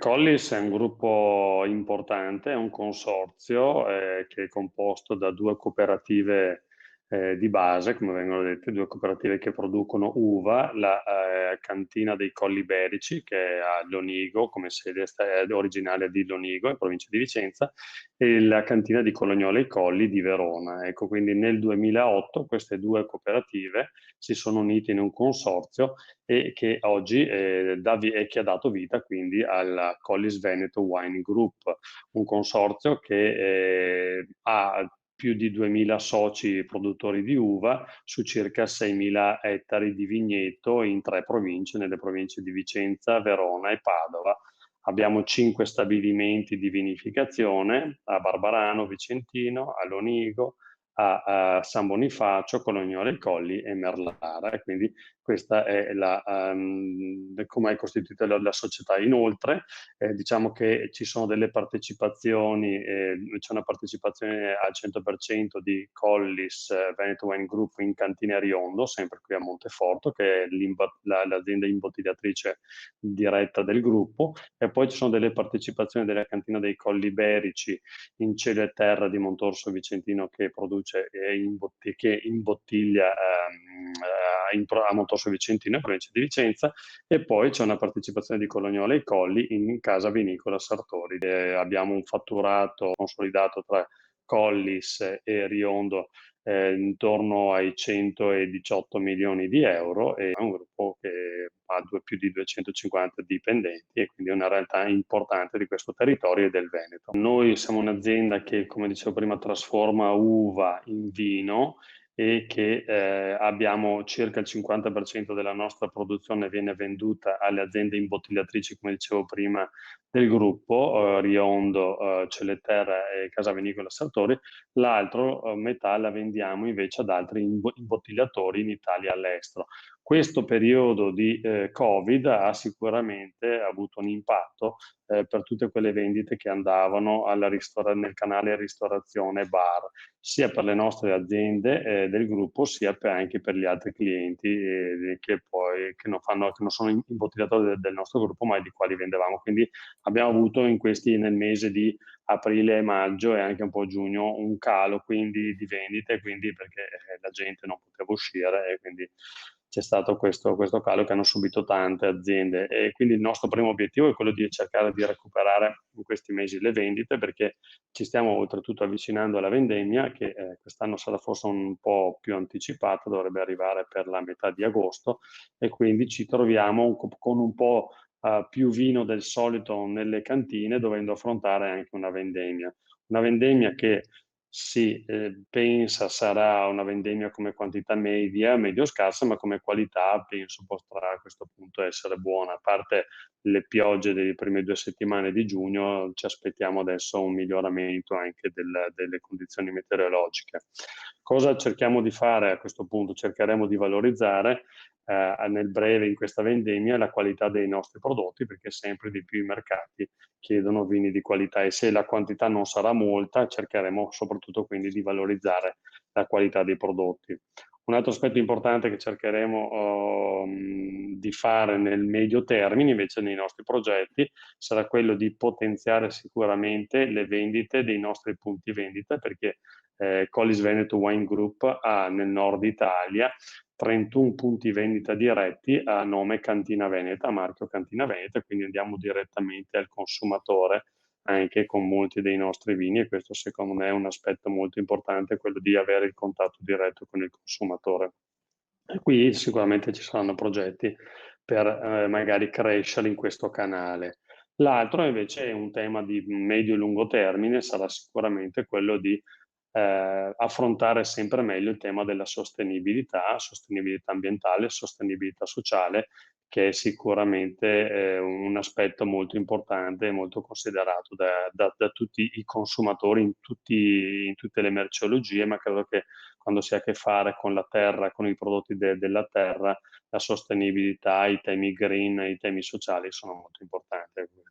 Collis è un gruppo importante, è un consorzio che è composto da due cooperative di base, come vengono dette, due cooperative che producono uva, la Cantina dei Colli Iberici, che è a Lonigo, come sede è originaria di Lonigo, in provincia di Vicenza, e la Cantina di Colognola ai Colli di Verona. Ecco, quindi nel 2008 queste due cooperative si sono unite in un consorzio e che oggi e che ha dato vita quindi al Collis Veneto Wine Group, un consorzio che ha più di 2000 soci produttori di uva su circa 6000 ettari di vigneto in tre province, nelle province di Vicenza, Verona e Padova. Abbiamo 5 stabilimenti di vinificazione a Barbarano, Vicentino, a Lonigo, a San Bonifacio, Colognola ai Colli e Merlara. E quindi questa è come è costituita la società. Inoltre, diciamo che ci sono delle partecipazioni, c'è una partecipazione al 100% di Collis Veneto Wine Group in Cantina Riondo, sempre qui a Monteforto, che è l'azienda imbottigliatrice diretta del gruppo, e poi ci sono delle partecipazioni della Cantina dei Colli Iberici in Cielo e Terra di Montorso Vicentino, che produce che imbottiglia a Montorso Vicentino, in provincia di Vicenza, e poi c'è una partecipazione di Colognola ai Colli in Casa Vinicola Sartori. Abbiamo un fatturato consolidato tra Collis e Riondo intorno ai 118 milioni di euro, e è un gruppo che ha più di 250 dipendenti e quindi è una realtà importante di questo territorio e del Veneto. Noi siamo un'azienda che, come dicevo prima, trasforma uva in vino e che abbiamo circa il 50% della nostra produzione viene venduta alle aziende imbottigliatrici, come dicevo prima, del gruppo, Riondo, Celeterra e Casa Vinicola Sartori. L'altro metà la vendiamo invece ad altri imbottigliatori in Italia e all'estero. Questo periodo di Covid ha sicuramente avuto un impatto per tutte quelle vendite che andavano nel canale ristorazione e bar, sia per le nostre aziende del gruppo, sia anche per gli altri clienti che non sono imbottigliatori del nostro gruppo, ma di quali vendevamo. Quindi abbiamo avuto nel mese di aprile e maggio e anche un po' giugno un calo quindi di vendite, quindi perché la gente non poteva uscire e quindi c'è stato questo calo che hanno subito tante aziende, e quindi il nostro primo obiettivo è quello di cercare di recuperare in questi mesi le vendite, perché ci stiamo oltretutto avvicinando alla vendemmia che quest'anno sarà forse un po' più anticipata, dovrebbe arrivare per la metà di agosto, e quindi ci troviamo con un po' più vino del solito nelle cantine, dovendo affrontare anche una vendemmia. Una vendemmia che si pensa sarà una vendemmia come quantità media, medio-scarsa, ma come qualità penso potrà a questo punto essere buona. A parte le piogge delle prime 2 settimane di giugno, ci aspettiamo adesso un miglioramento anche delle condizioni meteorologiche. Cosa cerchiamo di fare a questo punto? Cercheremo di valorizzare nel breve in questa vendemmia la qualità dei nostri prodotti, perché sempre di più i mercati chiedono vini di qualità, e se la quantità non sarà molta cercheremo soprattutto quindi di valorizzare la qualità dei prodotti. Un altro aspetto importante che cercheremo di fare nel medio termine, invece, nei nostri progetti, sarà quello di potenziare sicuramente le vendite dei nostri punti vendita, perché Collis Veneto Wine Group ha nel nord Italia 31 punti vendita diretti a nome Cantina Veneta, a marchio Cantina Veneta, quindi andiamo direttamente al consumatore anche con molti dei nostri vini, e questo secondo me è un aspetto molto importante, quello di avere il contatto diretto con il consumatore. E qui sicuramente ci saranno progetti per magari crescere in questo canale. L'altro invece è un tema di medio e lungo termine, sarà sicuramente quello di affrontare sempre meglio il tema della sostenibilità ambientale, sostenibilità sociale, che è sicuramente un aspetto molto importante e molto considerato da tutti i consumatori in tutte le merceologie, ma credo che quando si ha a che fare con la terra, con i prodotti della terra, la sostenibilità, i temi green, i temi sociali sono molto importanti.